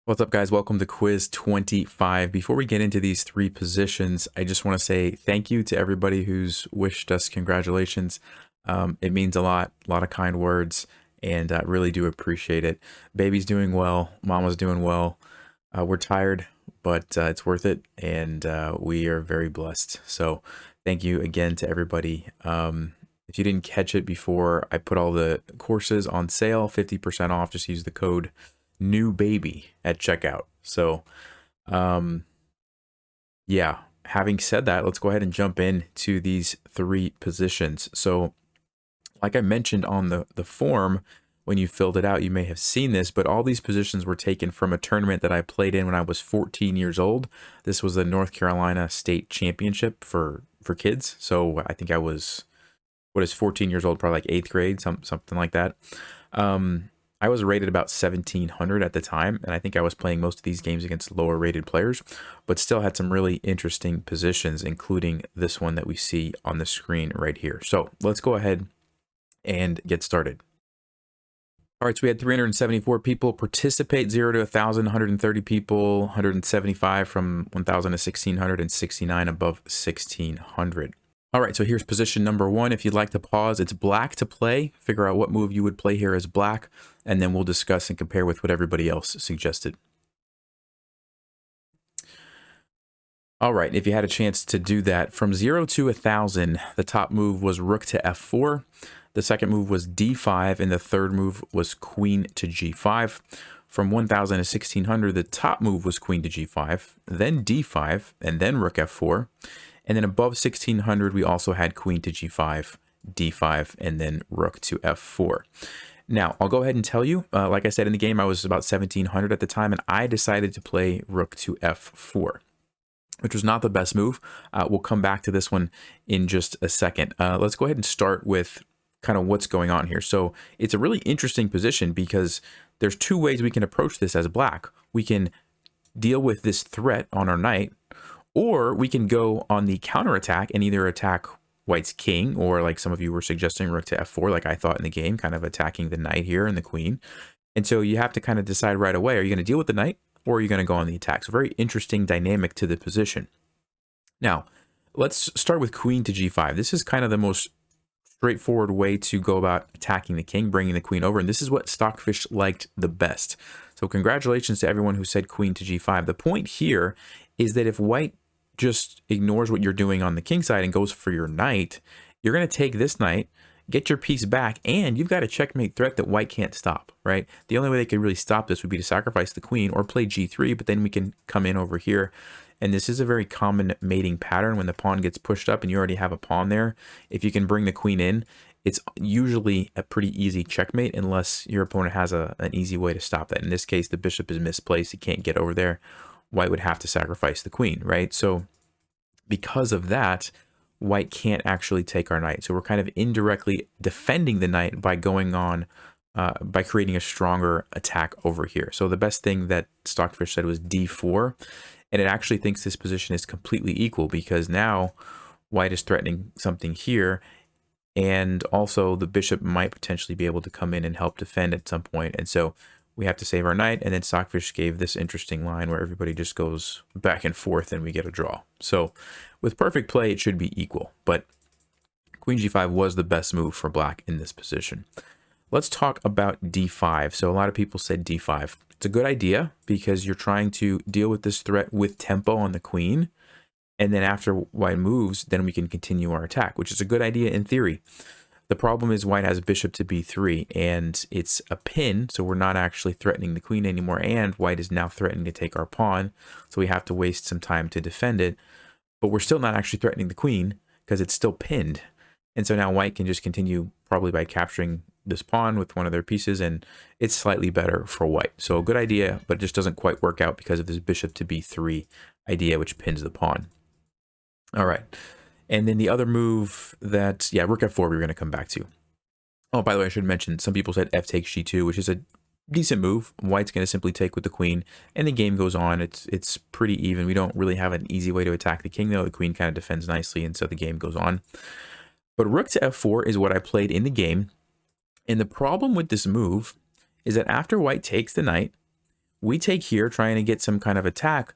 What's up, guys? Welcome to quiz 25. Before we get into these three positions, I just want to say thank you to everybody who's wished us congratulations. It means a lot of kind words, and I really do appreciate it. Baby's doing well, mama's doing well. We're tired, but it's worth it, and we are very blessed. So thank you again to everybody. If you didn't catch it before, I put all the courses on sale, 50% off. Just use the code new baby at checkout. So yeah, having said that, let's go ahead and jump into these three positions. So like I mentioned on the form, when you filled it out, you may have seen this, but all these positions were taken from a tournament that I played in when I was 14 years old. This was the North Carolina State Championship for kids. So I think I was, 14 years old, probably like 8th grade, something like that. I was rated about 1700 at the time, and I think I was playing most of these games against lower rated players, but still had some really interesting positions, including this one that we see on the screen right here. So let's go ahead and get started. All right, so we had 374 people participate, 0 to 1,000, 130 people, 175 from 1,000 to 1,600, and 69 above 1,600. All right, so here's position number one. If you'd like to pause, it's black to play. Figure out what move you would play here as black, and then we'll discuss and compare with what everybody else suggested. All right, if you had a chance to do that, from 0 to 1,000, the top move was rook to f4. The second move was d5, and the third move was queen to g5. From 1,000 to 1,600, the top move was queen to g5, then d5, and then rook f4. And then above 1,600, we also had queen to g5, d5, and then rook to f4. Now, I'll go ahead and tell you, like I said in the game, I was about 1,700 at the time, and I decided to play rook to f4, which was not the best move. We'll come back to this one in just a second. Let's go ahead and start with kind of what's going on here. So it's a really interesting position because there's two ways we can approach this as black. We can deal with this threat on our knight, or we can go on the counterattack and either attack white's king, or like some of you were suggesting, rook to f4, like I thought in the game, kind of attacking the knight here and the queen. And so you have to kind of decide right away, are you going to deal with the knight, or are you going to go on the attack? So very interesting dynamic to the position. Now, let's start with queen to g5. This is kind of the most straightforward way to go about attacking the king, bringing the queen over, and this is what Stockfish liked the best. So congratulations to everyone who said queen to g5. The point here is that if white just ignores what you're doing on the king side and goes for your knight, you're going to take this knight, get your piece back, and you've got a checkmate threat that white can't stop, right? The only way they could really stop this would be to sacrifice the queen or play g3, but then we can come in over here. And this is a very common mating pattern when the pawn gets pushed up and you already have a pawn there. If you can bring the queen in, it's usually a pretty easy checkmate unless your opponent has an easy way to stop that. In this case, the bishop is misplaced. He can't get over there. White would have to sacrifice the queen, right? So because of that, white can't actually take our knight. So we're kind of indirectly defending the knight by going on, by creating a stronger attack over here. So the best thing that Stockfish said was d4, and it actually thinks this position is completely equal because now white is threatening something here, and also the bishop might potentially be able to come in and help defend at some point. And so we have to save our knight, and then Stockfish gave this interesting line where everybody just goes back and forth and we get a draw. So with perfect play, it should be equal, but queen g5 was the best move for black in this position. Let's talk about d5. So a lot of people said d5. It's a good idea because you're trying to deal with this threat with tempo on the queen, and then after white moves, then we can continue our attack, which is a good idea in theory. The problem is white has bishop to b3, and it's a pin, so we're not actually threatening the queen anymore, and white is now threatening to take our pawn, so we have to waste some time to defend it. But we're still not actually threatening the queen because it's still pinned. And so now white can just continue probably by capturing this pawn with one of their pieces, and it's slightly better for white. So a good idea, but it just doesn't quite work out because of this bishop to b3 idea, which pins the pawn. All right. And then the other move that, yeah, rook f4 we're going to come back to. Oh, by the way, I should mention, some people said f takes g2, which is a decent move. White's going to simply take with the queen, and the game goes on. It's pretty even. We don't really have an easy way to attack the king, though. The queen kind of defends nicely, and so the game goes on. But rook to f4 is what I played in the game. And the problem with this move is that after white takes the knight, we take here trying to get some kind of attack.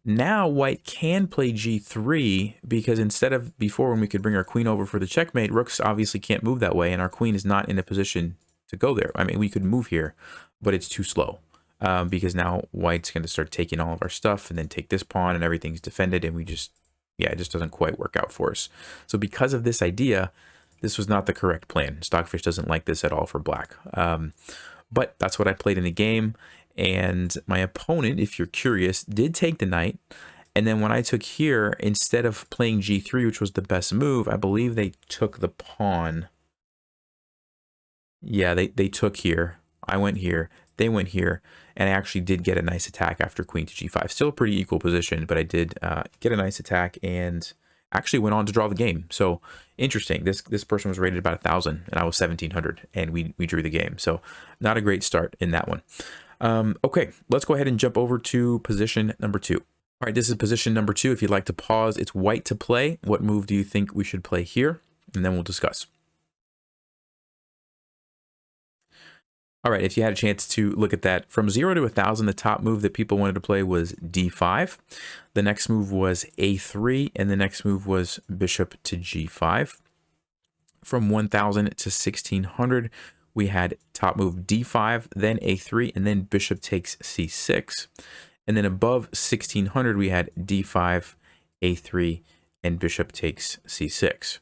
Now white can play g3 because instead of before when we could bring our queen over for the checkmate, rooks obviously can't move that way and our queen is not in a position to go there. I mean, we could move here, but it's too slow because now white's going to start taking all of our stuff and then take this pawn and everything's defended and we just, yeah, it just doesn't quite work out for us. So because of this idea, this was not the correct plan. Stockfish doesn't like this at all for black. But that's what I played in the game. And my opponent, if you're curious, did take the knight. And then when I took here, instead of playing g3, which was the best move, I believe they took the pawn. Yeah, they took here. I went here. They went here. And I actually did get a nice attack after queen to g5. Still a pretty equal position, but I did get a nice attack and actually went on to draw the game. So interesting. This person was rated about 1,000 and I was 1,700 and we drew the game. So not a great start in that one. Okay, let's go ahead and jump over to position number 2. All right, this is position number 2. If you'd like to pause, it's white to play. What move do you think we should play here? And then we'll discuss. All right, if you had a chance to look at that, from 0 to 1,000, the top move that people wanted to play was d5. The next move was a3, and the next move was bishop to g5. From 1,000 to 1,600, we had top move d5, then a3, and then bishop takes c6. And then above 1,600, we had d5, a3, and bishop takes c6.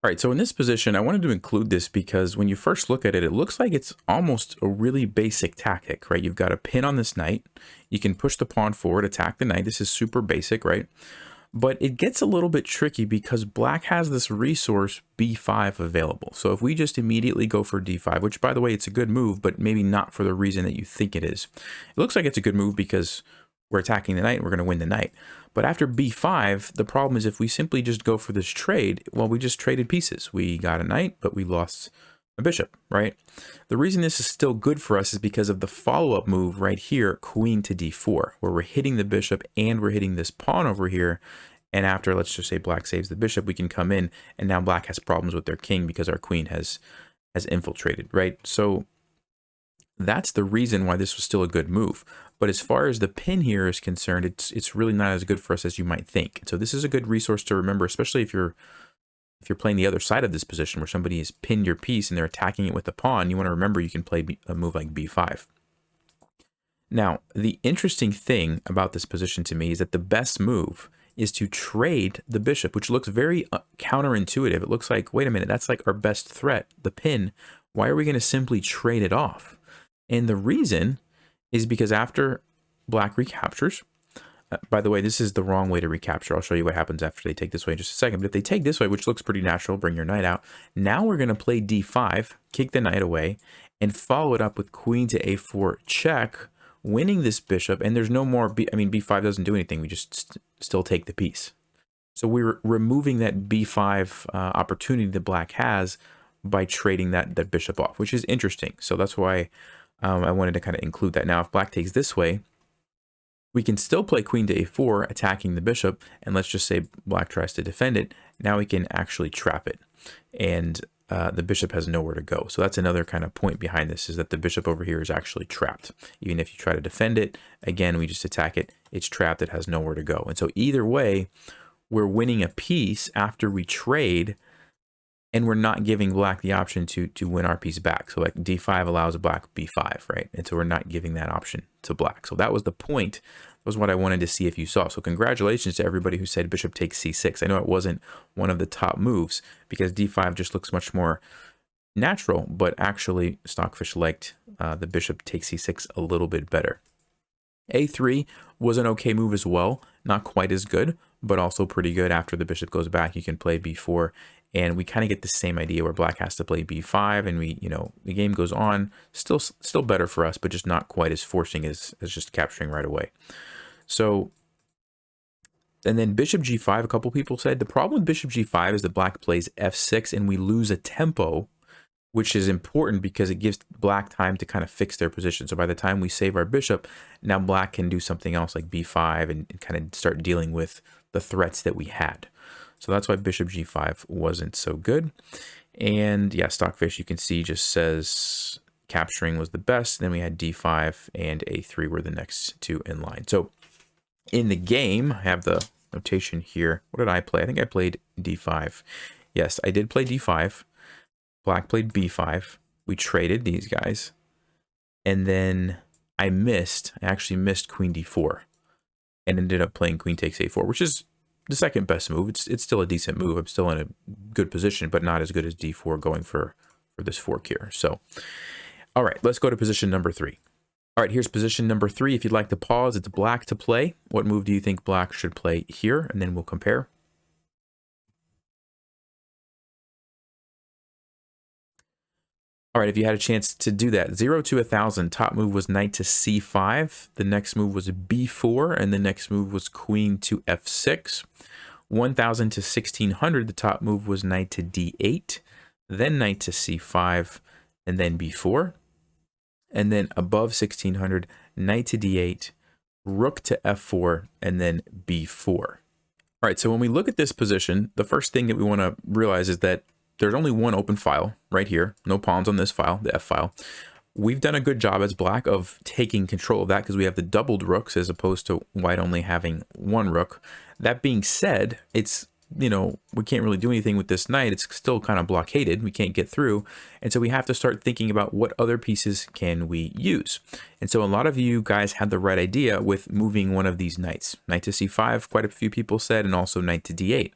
All right, so in this position, I wanted to include this because when you first look at it, it looks like it's almost a really basic tactic, right? You've got a pin on this knight. You can push the pawn forward, attack the knight. This is super basic, right? But it gets a little bit tricky because black has this resource b5 available. So if we just immediately go for d5, which by the way, it's a good move, but maybe not for the reason that you think it is. It looks like it's a good move because we're attacking the knight and we're going to win the knight. But after b5, the problem is if we simply just go for this trade, well, we just traded pieces. We got a knight, but we lost a bishop, right? The reason this is still good for us is because of the follow-up move right here, queen to d4, where we're hitting the bishop and we're hitting this pawn over here. And after, let's just say black saves the bishop, we can come in and now black has problems with their king because our queen has infiltrated, right? So that's the reason why this was still a good move. But as far as the pin here is concerned, it's really not as good for us as you might think. So this is a good resource to remember, especially if you're playing the other side of this position where somebody has pinned your piece and they're attacking it with a pawn. You want to remember you can play a move like b5. Now, the interesting thing about this position to me is that the best move is to trade the bishop, which looks very counterintuitive. It looks like, wait a minute, that's like our best threat, the pin. Why are we going to simply trade it off? And the reason is because after black recaptures, by the way, this is the wrong way to recapture. I'll show you what happens after they take this way in just a second. But if they take this way, which looks pretty natural, bring your knight out. Now we're going to play d5, kick the knight away, and follow it up with queen to a4 check, winning this bishop. And there's no more, b5 doesn't do anything. We just still take the piece. So we're removing that b5 opportunity that black has by trading that bishop off, which is interesting. So that's why I wanted to kind of include that. Now, if black takes this way, we can still play queen to a4, attacking the bishop, and let's just say black tries to defend it. Now we can actually trap it, and the bishop has nowhere to go. So that's another kind of point behind this, is that the bishop over here is actually trapped. Even if you try to defend it, again, we just attack it, it's trapped, it has nowhere to go. And so either way, we're winning a piece after we trade, and we're not giving black the option to win our piece back. So like d5 allows black b5, right? And so we're not giving that option to black. So that was the point. That was what I wanted to see if you saw. So congratulations to everybody who said bishop takes c6. I know it wasn't one of the top moves because d5 just looks much more natural, but actually Stockfish liked the bishop takes c6 a little bit better. a3 was an okay move as well. Not quite as good, but also pretty good. After the bishop goes back, you can play b4. And we kind of get the same idea where black has to play b5, and the game goes on. Still better for us, but just not quite as forcing as just capturing right away. So, and then bishop g5, a couple people said the problem with bishop g5 is that black plays f6 and we lose a tempo, which is important because it gives black time to kind of fix their position. So by the time we save our bishop, now black can do something else like b5 and kind of start dealing with the threats that we had. So that's why bishop g5 wasn't so good. And yeah, Stockfish, you can see, just says capturing was the best. Then we had d5 and a3 were the next two in line. So in the game, I have the notation here. What did I play? I think I played d5. Yes, I did play d5. Black played b5. We traded these guys. And then I actually missed queen d4 and ended up playing queen takes a4, which is the second best move. It's still a decent move. I'm still in a good position, but not as good as d4 going for this fork here. So, all right, let's go to position number 3. All right, here's position number 3. If you'd like to pause, it's black to play. What move do you think black should play here? And then we'll compare. All right, if you had a chance to do that, 0 to 1,000, top move was knight to c5. The next move was b4, and the next move was queen to f6. 1,000 to 1,600, the top move was knight to d8, then knight to c5, and then b4. And then above 1,600, knight to d8, rook to f4, and then b4. All right, so when we look at this position, the first thing that we want to realize is that there's only one open file right here. No pawns on this file, the F file. We've done a good job as black of taking control of that because we have the doubled rooks as opposed to white only having one rook. That being said, it's, you know, we can't really do anything with this knight. It's still kind of blockaded. We can't get through. And so we have to start thinking about what other pieces can we use. And so a lot of you guys had the right idea with moving one of these knights. Knight to c5, quite a few people said, and also knight to d8.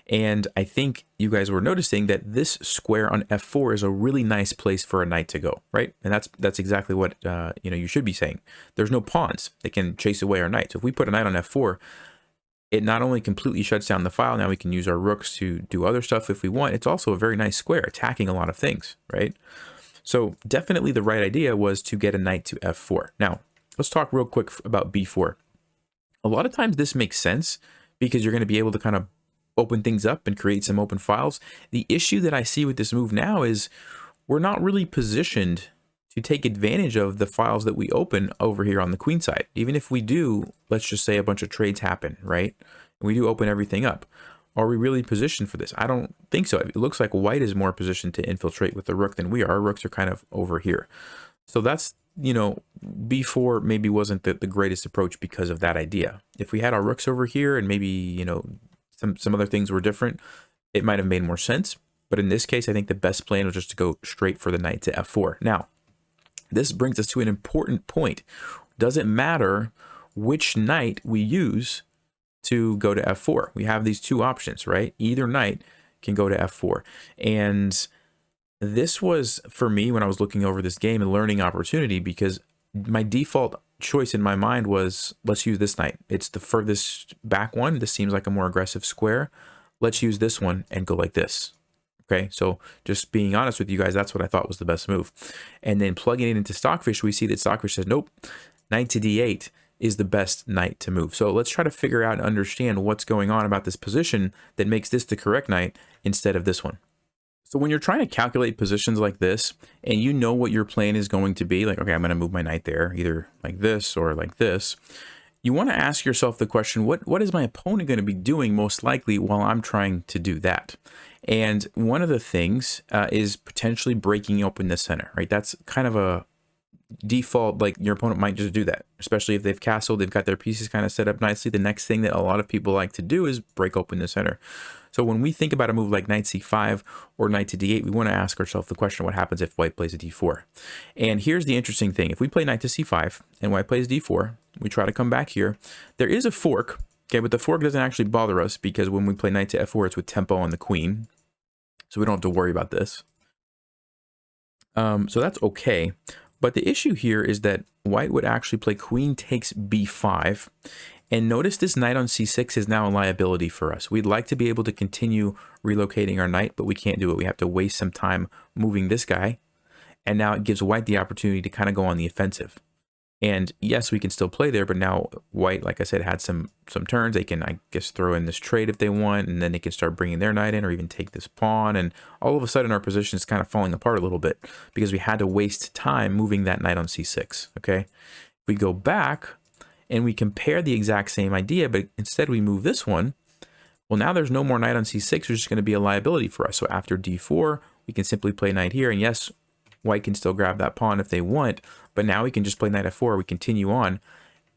And I think you guys were noticing that this square on f4 is a really nice place for a knight to go, right? And that's exactly what you know, you should be saying. There's no pawns that can chase away our knight. So if we put a knight on f4, it not only completely shuts down the file, now we can use our rooks to do other stuff if we want. It's also a very nice square, attacking a lot of things, right? So definitely the right idea was to get a knight to f4. Now, let's talk real quick about b4. A lot of times this makes sense because you're going to be able to kind of open things up and create some open files. The issue that I see with this move now is we're not really positioned to take advantage of the files that we open over here on the queen side. Even if we do, let's just say a bunch of trades happen, right? And we do open everything up. Are we really positioned for this? I don't think so. It looks like white is more positioned to infiltrate with the rook than we are. Our rooks are kind of over here. So that's, you know, b4 maybe wasn't the greatest approach because of that idea. If we had our rooks over here and maybe, you know, some other things were different, it might have made more sense. But in this case, I think the best plan was just to go straight for the knight to f4. Now, this brings us to an important point. Does it matter which knight we use to go to f4? We have these two options, right? Either knight can go to f4. And this was, for me, when I was looking over this game, a learning opportunity because my default choice in my mind was, let's use this knight. It's the furthest back one. This seems like a more aggressive square. Let's use this one and go like this. Okay, so just being honest with you guys, that's what I thought was the best move. And then plugging it into Stockfish, we see that Stockfish says, nope, knight to d8 is the best knight to move. So let's try to figure out and understand what's going on about this position that makes this the correct knight instead of this one. So when you're trying to calculate positions like this, and you know what your plan is going to be, like, okay, I'm going to move my knight there, either like this or like this, you want to ask yourself the question, what is my opponent going to be doing most likely while I'm trying to do that? And one of the things is potentially breaking open the center, right? That's kind of a default, like your opponent might just do that, especially if they've castled, they've got their pieces kind of set up nicely. The next thing that a lot of people like to do is break open the center. So when we think about a move like knight c5 or knight to d8, we want to ask ourselves the question, what happens if white plays a d4? And here's the interesting thing. If we play knight to c5 and white plays d4, we try to come back here. There is a fork, okay, but the fork doesn't actually bother us because when we play knight to f4, it's with tempo on the queen. So we don't have to worry about this. So that's okay. But the issue here is that white would actually play queen takes b5. And notice this knight on c6 is now a liability for us. We'd like to be able to continue relocating our knight, but we can't do it. We have to waste some time moving this guy. And now it gives white the opportunity to kind of go on the offensive. And yes, we can still play there, but now white, like I said, had some turns. They can, I guess, throw in this trade if they want, and then they can start bringing their knight in or even take this pawn. And all of a sudden, our position is kind of falling apart a little bit because we had to waste time moving that knight on c6, okay? If we go back and we compare the exact same idea, but instead we move this one, well, now there's no more knight on c6, which is going to be a liability for us. So after d4, we can simply play knight here. And yes, white can still grab that pawn if they want, but now we can just play knight f4, we continue on.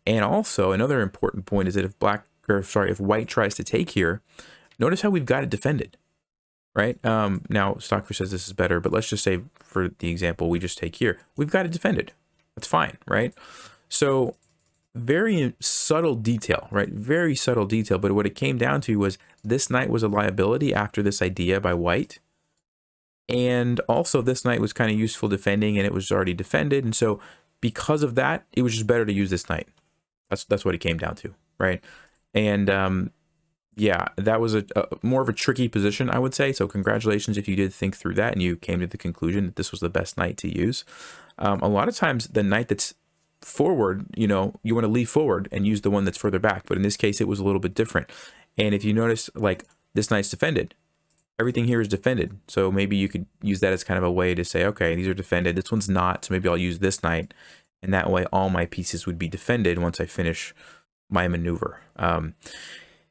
And also another important point is that if white tries to take here, notice how we've got it defended, right? Now Stockfish says this is better, but let's just say for the example we just take here, we've got it defended. That's fine, right? So very subtle detail, right? Very subtle detail, but what it came down to was this knight was a liability after this idea by white. And also this knight was kind of useful defending, and it was already defended. And so because of that, it was just better to use this knight. That's what it came down to, right? And yeah, that was a more of a tricky position, I would say. So congratulations if you did think through that and you came to the conclusion that this was the best knight to use. A lot of times the knight that's forward, you know, you want to leave forward and use the one that's further back. But in this case, it was a little bit different. And if you notice, like, this knight's defended. Everything here is defended. So maybe you could use that as kind of a way to say, okay, these are defended. This one's not. So maybe I'll use this knight. And that way all my pieces would be defended once I finish my maneuver.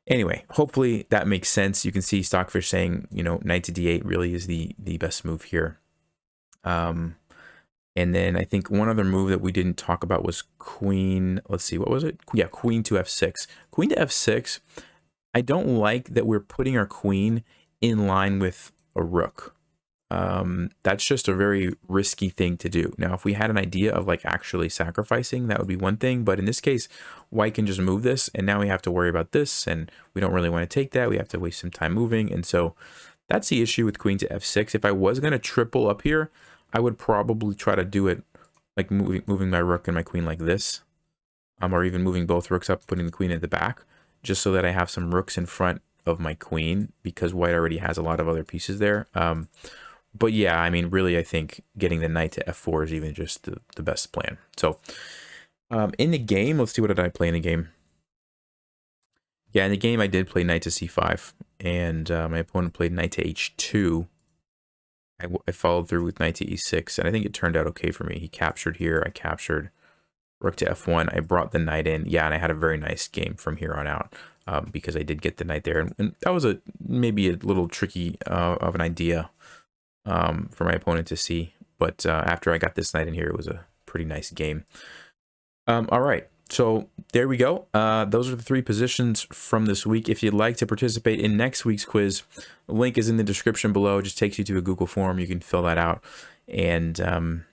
Anyway, hopefully that makes sense. You can see Stockfish saying, you know, knight to d8 really is the best move here. And then I think one other move that we didn't talk about was queen. Let's see, what was it? Yeah, queen to f6. Queen to f6, I don't like that we're putting our queen in line with a rook. That's just a very risky thing to do. Now, if we had an idea of like actually sacrificing, that would be one thing. But in this case, white can just move this, and now we have to worry about this, and we don't really want to take that. We have to waste some time moving. And so that's the issue with queen to f6. If I was going to triple up here, I would probably try to do it like moving my rook and my queen like this, or even moving both rooks up, putting the queen at the back, just so that I have some rooks in front of my queen, because white already has a lot of other pieces there. But yeah, I mean, really, I think getting the knight to f4 is even just the best plan. So in the game, let's see, what did I play in the game? Yeah, in the game, I did play knight to c5, and my opponent played knight to h2. I followed through with knight to e6, and I think it turned out okay for me. He captured here, I captured. Rook to f1, I brought the knight in. Yeah, and I had a very nice game from here on out, because I did get the knight there. And that was maybe a little tricky of an idea for my opponent to see. But after I got this knight in here, it was a pretty nice game. All right, so there we go. Those are the 3 positions from this week. If you'd like to participate in next week's quiz, the link is in the description below. It just takes you to a Google form. You can fill that out. And I'm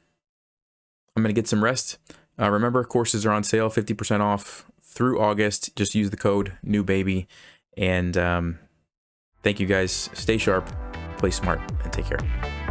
going to get some rest. Remember, courses are on sale, 50% off through August. Just use the code NEWBABY. And thank you guys. Stay sharp, play smart, and take care.